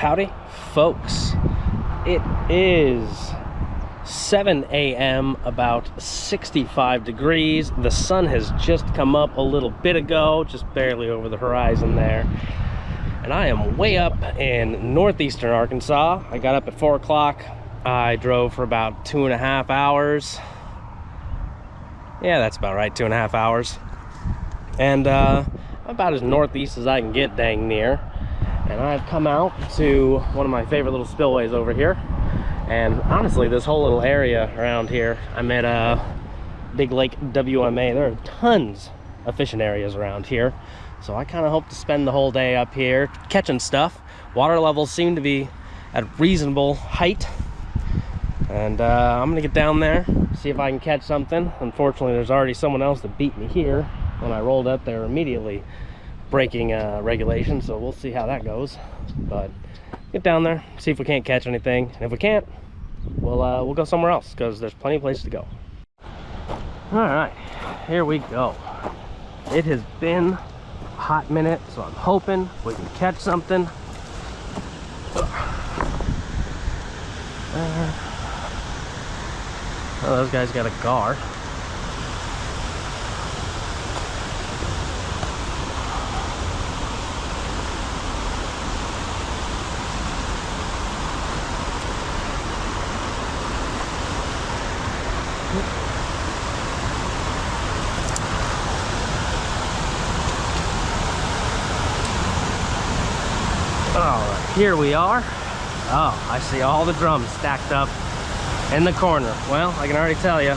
Howdy, folks. It is 7 a.m., about 65 degrees. The sun has just come up a little bit ago, just barely over the horizon there. And I am way up in northeastern Arkansas. I got up at 4 o'clock. I drove for about 2.5 hours. Yeah, that's about right, 2.5 hours. And about as northeast as I can get, dang near. And I've come out to one of my favorite little spillways over here. And honestly, this whole little area around here, I'm at Big Lake WMA. There are tons of fishing areas around here. So I kind of hope to spend the whole day up here catching stuff. Water levels seem to be at a reasonable height. And I'm gonna get down there, see if I can catch something. Unfortunately, there's already someone else that beat me here. When I rolled up there, immediately breaking regulations, so we'll see how that goes. But get down there, see if we can't catch anything, and if we can't, we'll go somewhere else, because there's plenty of places to go. All right, here we go. It has been a hot minute, so I'm hoping we can catch something. Oh, those guys got a gar. Alright, here we are. Oh, I see all the drums stacked up in the corner. Well, I can already tell you,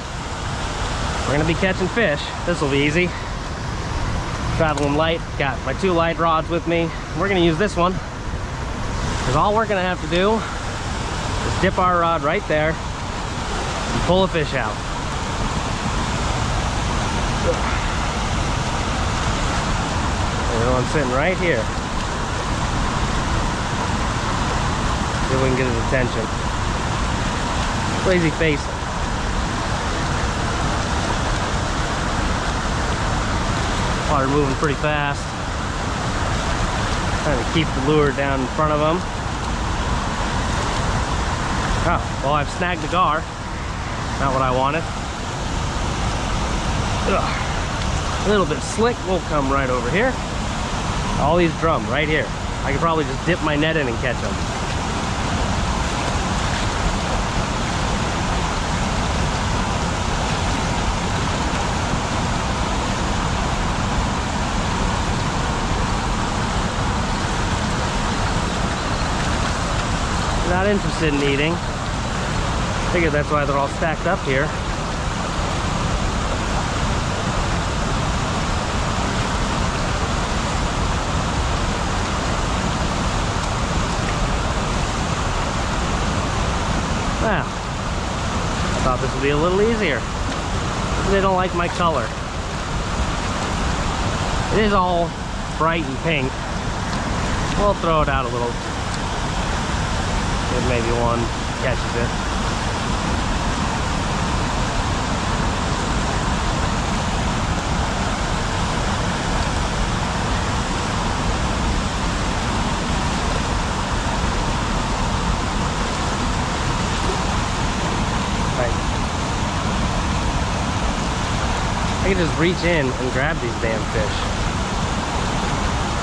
we're gonna be catching fish. This will be easy. Traveling light, got my 2 light rods with me. We're gonna use this one, because all we're gonna have to do is dip our rod right there and pull a fish out. There's one sitting right here. See if we can get his attention. Crazy face. Water moving pretty fast. Trying to keep the lure down in front of him. Oh, well, I've snagged the gar. Not what I wanted. Ugh. A little bit slick. We'll come right over here. All these drum right here. I could probably just dip my net in and catch them. Not interested in eating. Figured that's why they're all stacked up here. Well, I thought this would be a little easier. They don't like my color. It is all bright and pink. We'll throw it out a little. Maybe one catches it. Right. I can just reach in and grab these damn fish.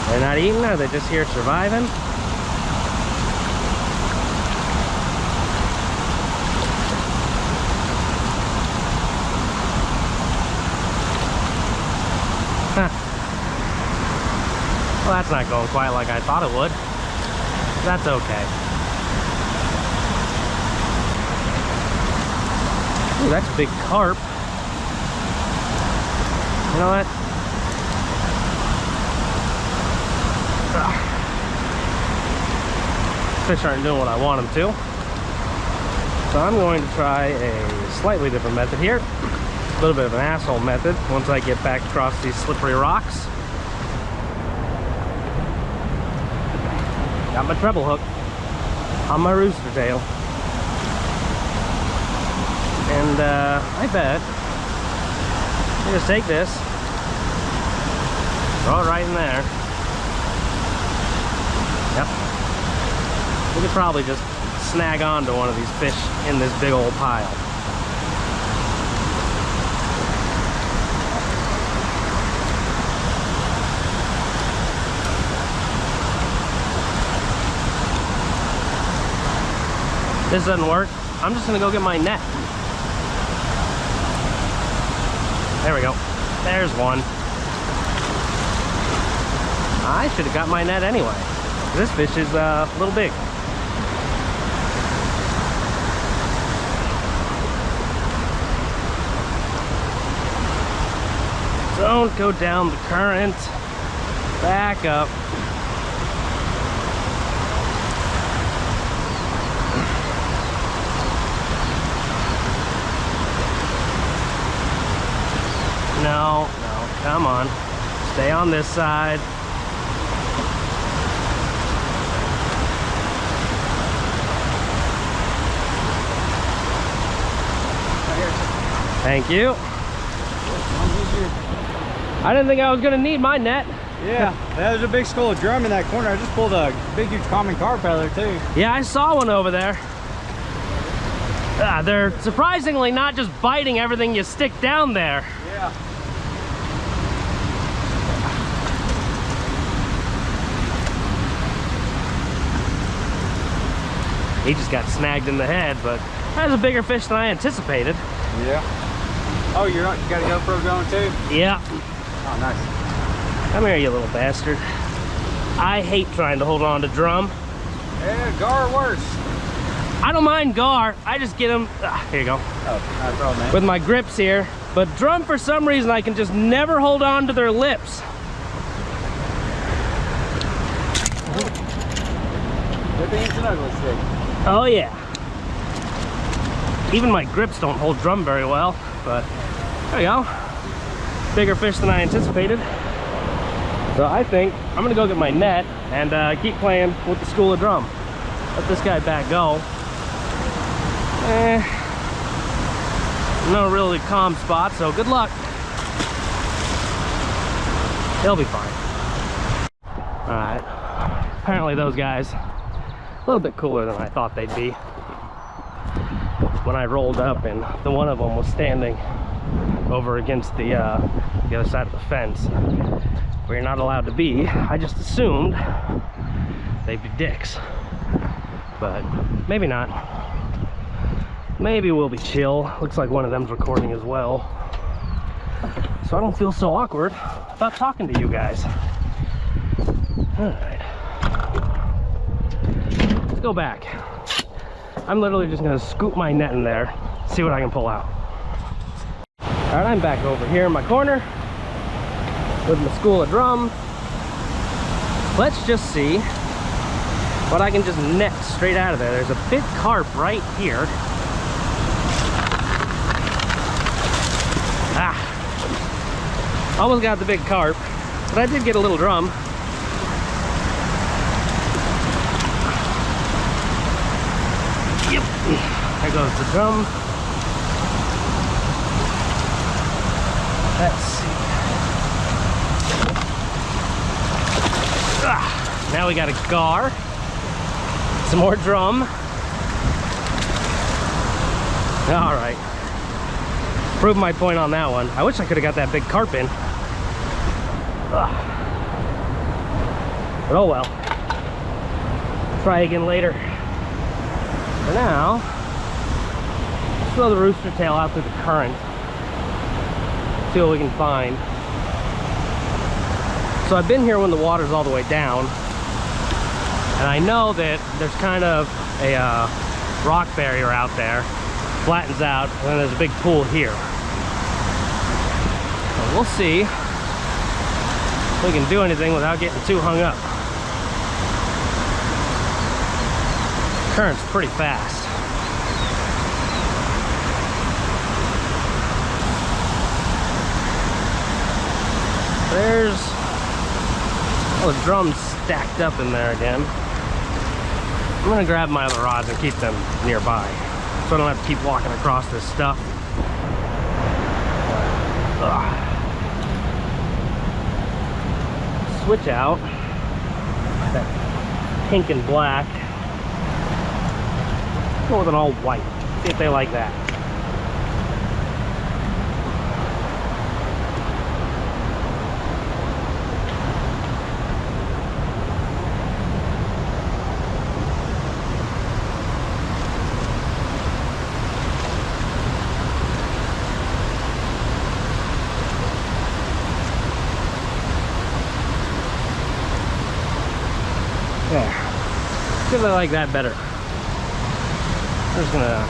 They're not eating, are they just here surviving? Well, that's not going quite like I thought it would. That's okay. Ooh, that's a big carp. You know what? Fish aren't doing what I want them to. So I'm going to try a slightly different method here. A little bit of an asshole method once I get back across these slippery rocks. Got my treble hook on my rooster tail. And I bet you just take this, throw it right in there. Yep. We could probably just snag onto one of these fish in this big old pile. This doesn't work. I'm just gonna go get my net. There we go. There's one. I should have got my net anyway. This fish is a little big. Don't go down the current. Back up. No, come on. Stay on this side. Thank you. I didn't think I was gonna need my net. Yeah, there's a big school of drum in that corner. I just pulled a big, huge common carp out of there too. Yeah, I saw one over there. They're surprisingly not just biting everything you stick down there. Yeah. He just got snagged in the head, but that was a bigger fish than I anticipated. Yeah. Oh, you got a GoPro going too? Yeah. Oh, nice. Come here, you little bastard. I hate trying to hold on to drum. Yeah, gar worse. I don't mind gar. I just get them. Here you go. Oh, not a problem, man. With my grips here. But drum, for some reason, I can just never hold on to their lips. Good thing it's an ugly stick. Oh, yeah. Even my grips don't hold drum very well, but there you go. Bigger fish than I anticipated. So I think I'm gonna go get my net and keep playing with the school of drum. Let this guy back go. No really calm spot, so good luck. He'll be fine. All right. Apparently those guys, a little bit cooler than I thought they'd be. When I rolled up and the one of them was standing over against the other side of the fence where you're not allowed to be, I just assumed they'd be dicks, but maybe not. Maybe we'll be chill. Looks like one of them's recording as well, so I don't feel so awkward about talking to you guys. All right, let's go back. I'm literally just gonna scoop my net in there, see what I can pull out. All right, I'm back over here in my corner with my school of drum. Let's just see what I can just net straight out of there. There's a big carp right here. Almost got the big carp, but I did get a little drum. Yep, there goes the drum. Let's see. Now we got a gar, some more drum. All right, proved my point on that one. I wish I could have got that big carp in. But oh well. Try again later. For now, let's throw the rooster tail out through the current. See what we can find. So I've been here when the water's all the way down, and I know that there's kind of a rock barrier out there, flattens out, and then there's a big pool here. So we'll see if we can do anything without getting too hung up. Current's pretty fast. There's all the drums stacked up in there again. I'm gonna grab my other rods and keep them nearby, so I don't have to keep walking across this stuff. Switch out that pink and black Go with an all white. See if they like that. Yeah, see if they like that better. I'm just gonna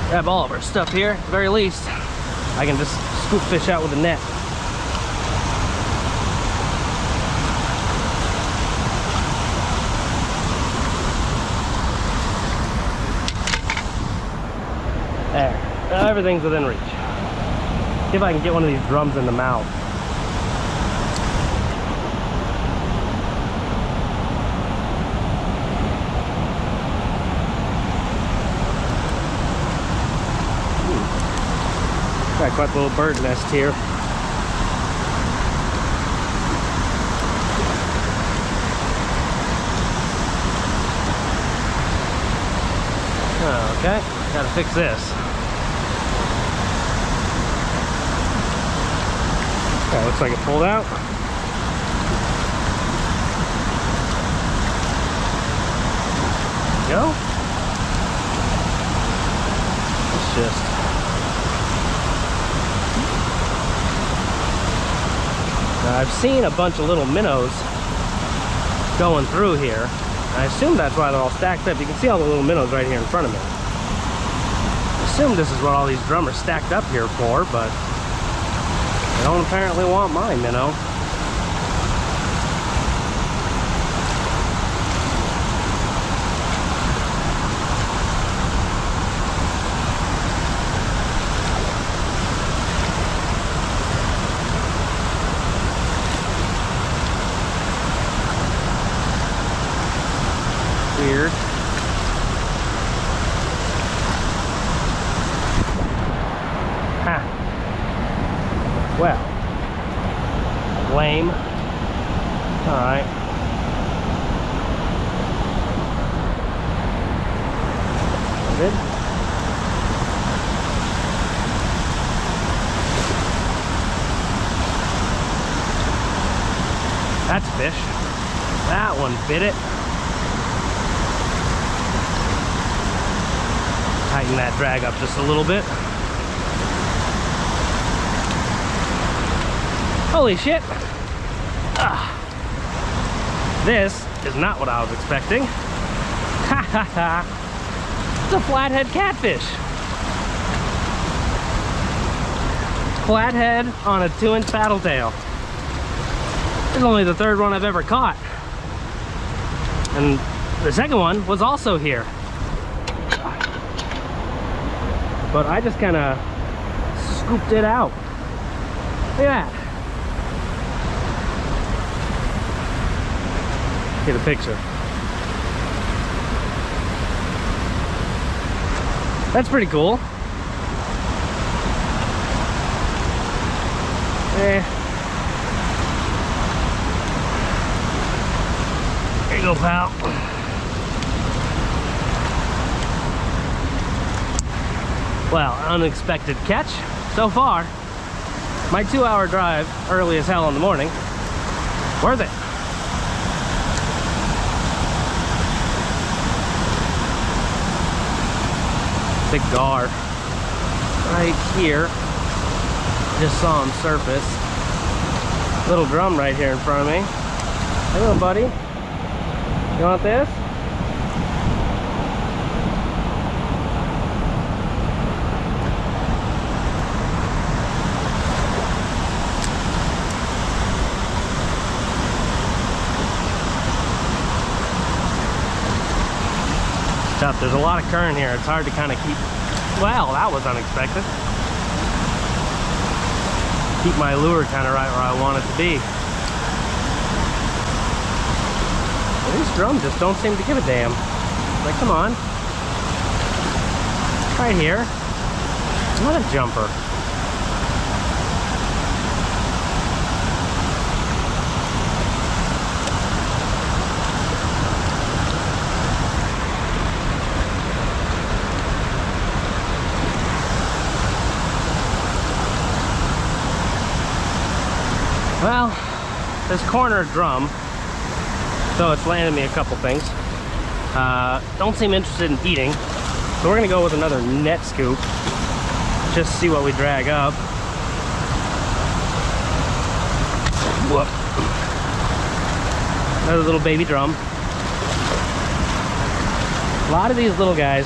grab all of our stuff here. At the very least, I can just scoop fish out with a net. There, now everything's within reach. See if I can get one of these drums in the mouth. Got quite a little bird nest here. Okay, gotta fix this. Okay, looks like it pulled out. There we go. It's just now, I've seen a bunch of little minnows going through here. I assume that's why they're all stacked up. You can see all the little minnows right here in front of me. I assume this is what all these drum are stacked up here for, but they don't apparently want my minnow. Weird. Ha. Well. Lame. Alright. Good. That's fish. That one bit it. Tighten that drag up just a little bit. Holy shit! This is not what I was expecting. Ha ha ha! It's a flathead catfish. Flathead on a 2-inch paddle tail. This is only the third one I've ever caught. And the second one was also here. But I just kind of scooped it out. Look at that. Get a picture. That's pretty cool. Here you go, pal. Well, unexpected catch so far. My 2-hour drive, early as hell in the morning, worth it. Big gar right here. Just saw him surface. Little drum right here in front of me. Hey, little buddy. You want this? Tough. There's a lot of current here. It's hard to kind of keep. Well, that was unexpected. Keep my lure kind of right where I want it to be. Well, these drums just don't seem to give a damn. Like, come on. Right here. Another jumper. Well, this corner drum, so it's landed me a couple things. Don't seem interested in eating, so we're gonna go with another net scoop. Just see what we drag up. Whoop. Another little baby drum. A lot of these little guys.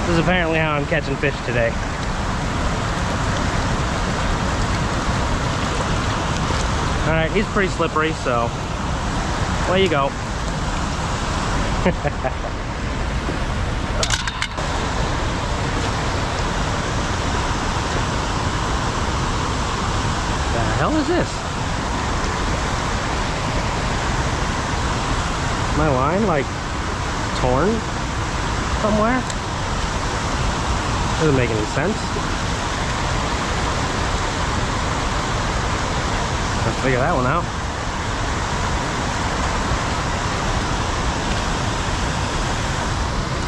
This is apparently how I'm catching fish today. All right, he's pretty slippery, so away you go. The hell is this? My line like torn somewhere? Doesn't make any sense. Let's figure that one out.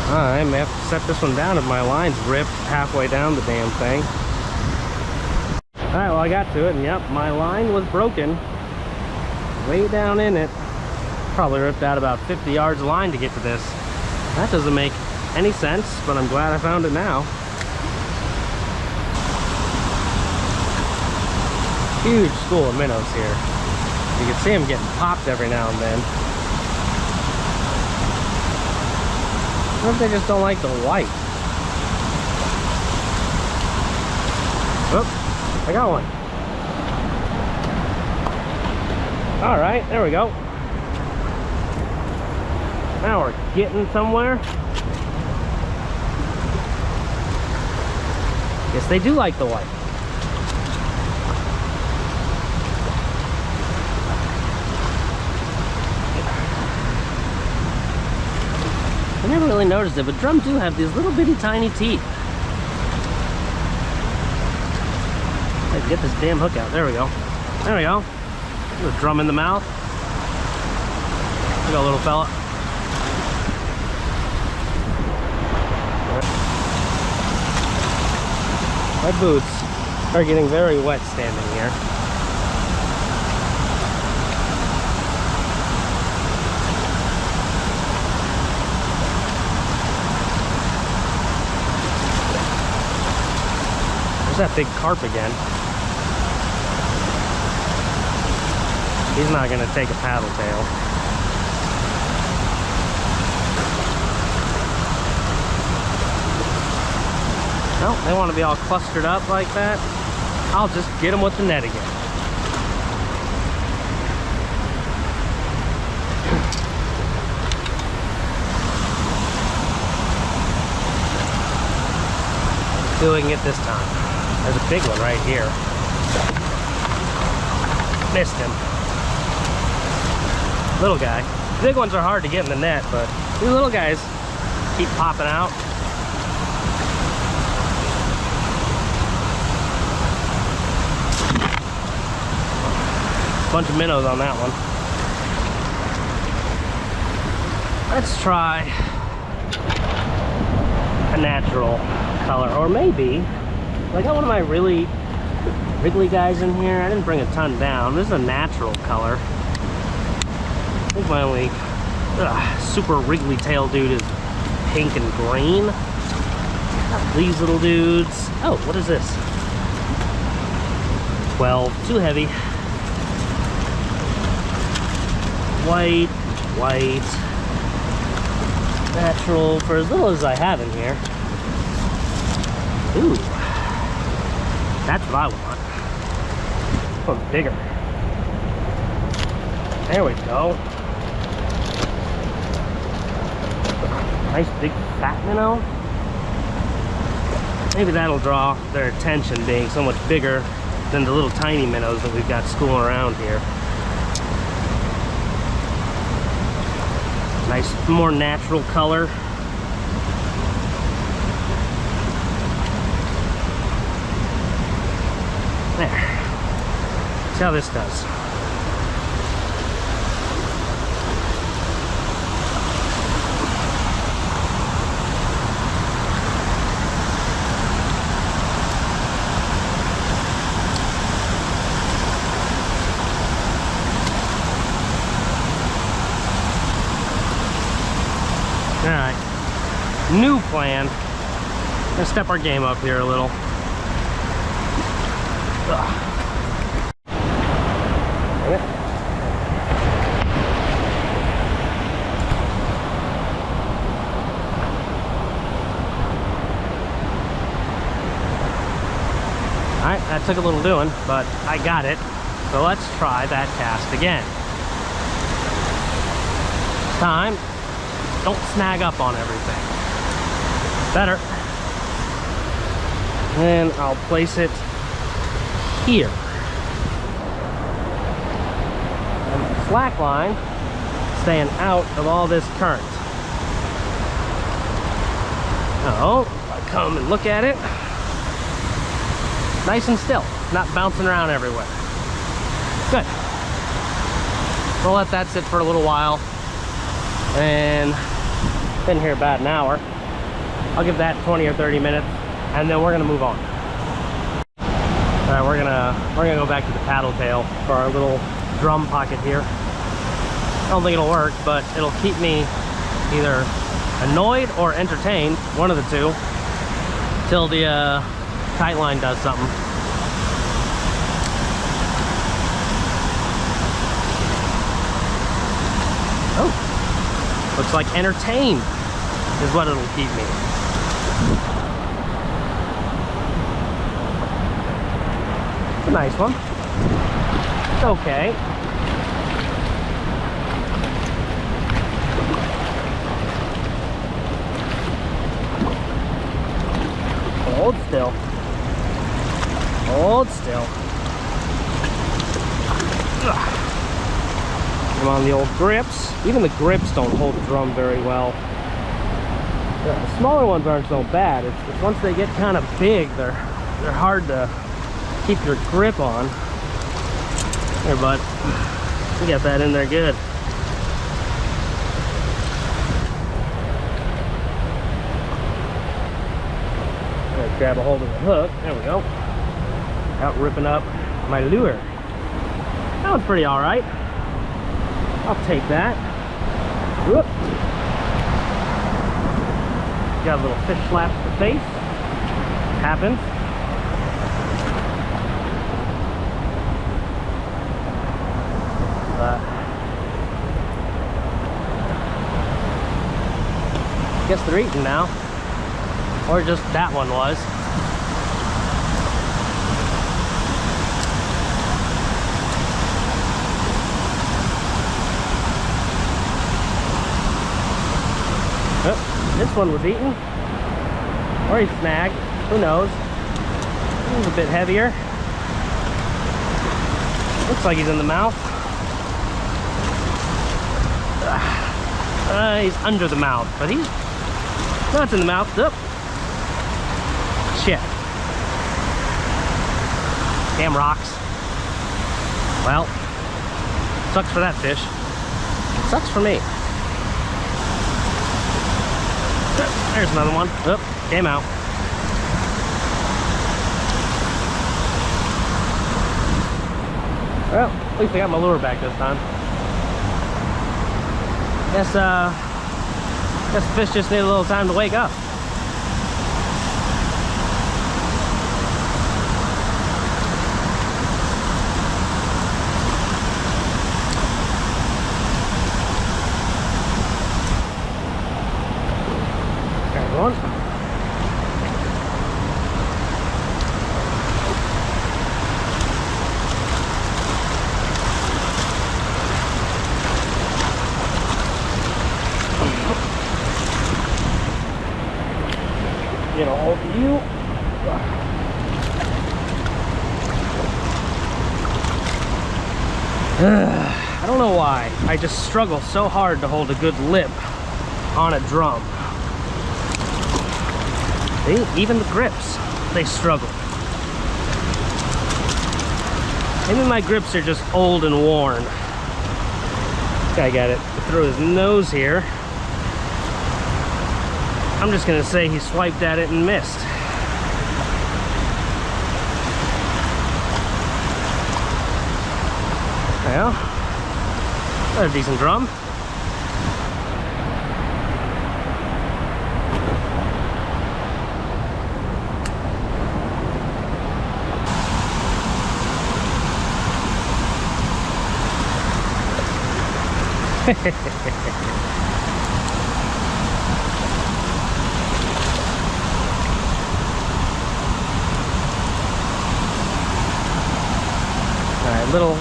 I may have to set this one down if my line's ripped halfway down the damn thing. Alright, well I got to it, and yep, my line was broken. Way down in it. Probably ripped out about 50 yards of line to get to this. That doesn't make any sense, but I'm glad I found it now. Huge school of minnows here. You can see them getting popped every now and then. What if they just don't like the white? Oh, I got one. All right, there we go. Now we're getting somewhere. Yes, they do like the white. I never really noticed it, but drum do have these little bitty tiny teeth. Let's get this damn hook out. There we go. There we go. Put a drum in the mouth. Look at little fella. My boots are getting very wet standing here. There's that big carp again. He's not going to take a paddle tail. No, they want to be all clustered up like that. I'll just get them with the net again. Let's see what we can get this time. There's a big one right here. Missed him. Little guy. Big ones are hard to get in the net, but these little guys keep popping out. Bunch of minnows on that one. Let's try a natural color, or maybe I got one of my really wriggly guys in here. I didn't bring a ton down. This is a natural color. I think my only super wriggly tail dude is pink and green. Got these little dudes. Oh, what is this? 12, too heavy. White, white, natural for as little as I have in here. Ooh, that's what I want. This one's bigger. There we go. Nice big fat minnow. Maybe that'll draw their attention, being so much bigger than the little tiny minnows that we've got schooling around here. Nice, more natural color. There. See how this does. All right, new plan. Gonna step our game up here a little. Ugh. Alright, that took a little doing, but I got it. So let's try that cast again. This time, don't snag up on everything. Better. Then I'll place it here. And the slack line staying out of all this current. Now, if I come and look at it, nice and still, not bouncing around everywhere. Good. We'll let that sit for a little while. And been here about an hour. I'll give that 20 or 30 minutes, and then we're gonna move on. All right, we're gonna go back to the paddle tail for our little drum pocket here. I don't think it'll work, but it'll keep me either annoyed or entertained, one of the two, till the tight line does something. Oh, looks like entertained is what it'll keep me. It's a nice one. It's okay. Hold still. Hold still. Ugh. I'm on the old grips. Even the grips don't hold the drum very well. The smaller ones aren't so bad. It's once they get kind of big, they're hard to keep your grip on. Here, bud. You got that in there good. Grab a hold of the hook. There we go. Out ripping up my lure. That one's pretty all right. I'll take that. Whoop. Got a little fish slap to the face. Happens. Guess they're eating now. Or just that one was. Oh, this one was eaten. Or he snagged. Who knows? He's a bit heavier. Looks like he's in the mouth. He's under the mouth, but he's not in the mouth. Oh. Shit. Damn rocks. Well, sucks for that fish. It sucks for me. There's another one. Oh, came out. Well, at least I got my lure back this time. Guess the fish just need a little time to wake up. One. Get a hold of you. I don't know why. I just struggle so hard to hold a good lip on a drum. See, even the grips, they struggle. Maybe my grips are just old and worn. This guy got it through his nose here. I'm just gonna say he swiped at it and missed. Well, that's a decent drum. Alright,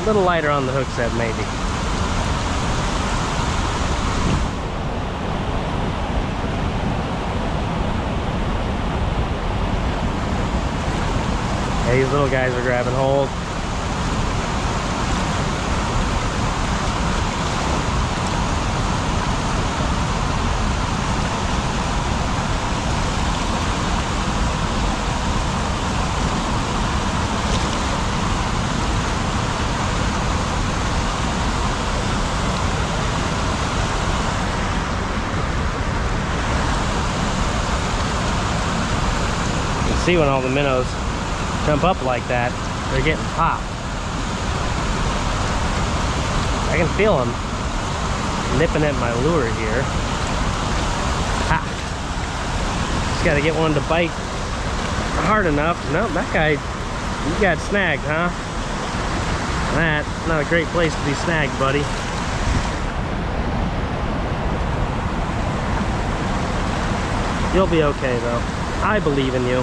little lighter on the hook set maybe. Yeah, these little guys are grabbing hold. See, when all the minnows jump up like that, they're getting popped. I can feel them nipping at my lure here. Ha! Just got to get one to bite hard enough. No, that guy, you got snagged, huh? That's not a great place to be snagged, buddy. You'll be okay, though. I believe in you.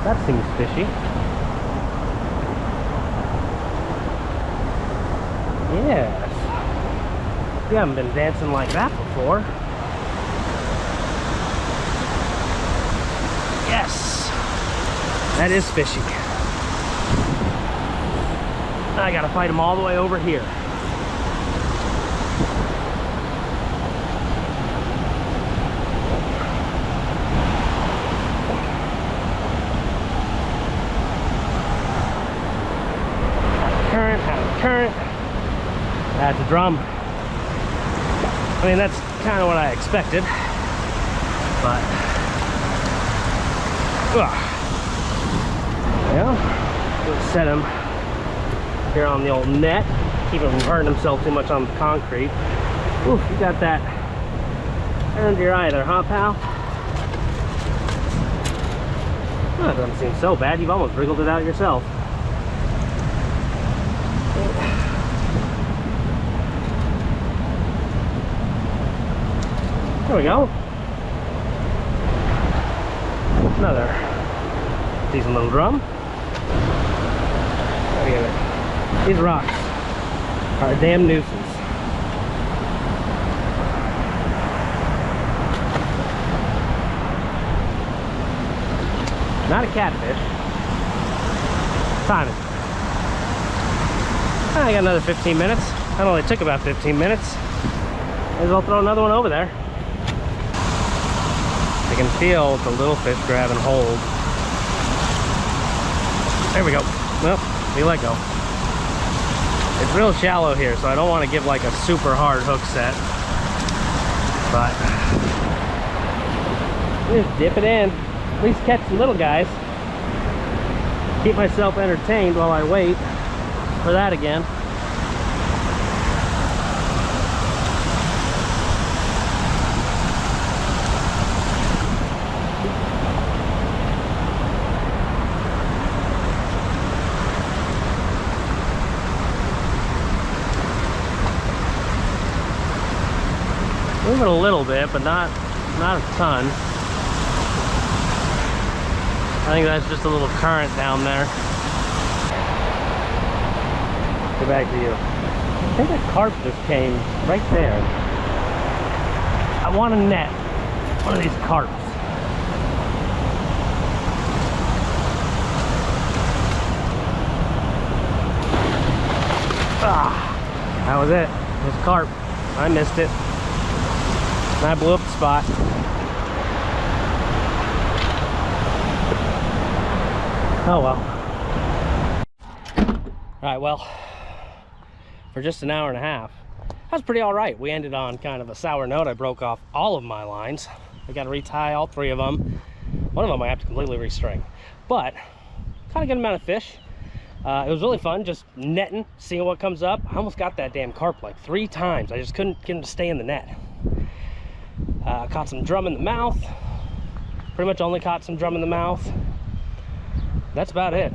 That seems fishy. Yes. We haven't been dancing like that before. Yes. That is fishy. I gotta fight him all the way over here. Current. That's a drum. I mean, that's kind of what I expected, but yeah, we'll set him here on the old net, keep him from hurting himself too much on the concrete. Ooh, you got that under your eye there, huh, pal? Well, that doesn't seem so bad. You've almost wriggled it out yourself. There we go. Another decent little drum. Look at it. These rocks are a damn nuisance. Not a catfish. Timing. I got another 15 minutes. That only took about 15 minutes. May as well throw another one over there. I can feel the little fish grabbing hold. There we go. Well, we let go. It's real shallow here, so I don't want to give like a super hard hook set. But just dip it in. At least catch some little guys. Keep myself entertained while I wait for that again. Moving a little bit, but not a ton. I think that's just a little current down there. Get back to you. I think a carp just came right there. I want a net. One of these carps. Ah, that was it. It was carp. I missed it. And I blew up the spot. Oh well. Alright, well, for just an hour and a half, that was pretty alright. We ended on kind of a sour note. I broke off all of my lines. I got to retie all three of them. One of them I have to completely restring. But, caught a good amount of fish. It was really fun just netting, seeing what comes up. I almost got that damn carp like 3 times. I just couldn't get him to stay in the net. Caught some drum in the mouth. Pretty much only caught some drum in the mouth. That's about it.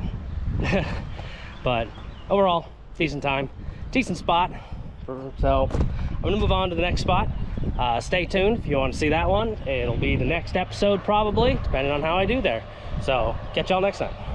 But overall, decent time, decent spot. So I'm gonna move on to the next spot. Stay tuned if you want to see that one. It'll be the next episode probably, depending on how I do there. So catch y'all next time.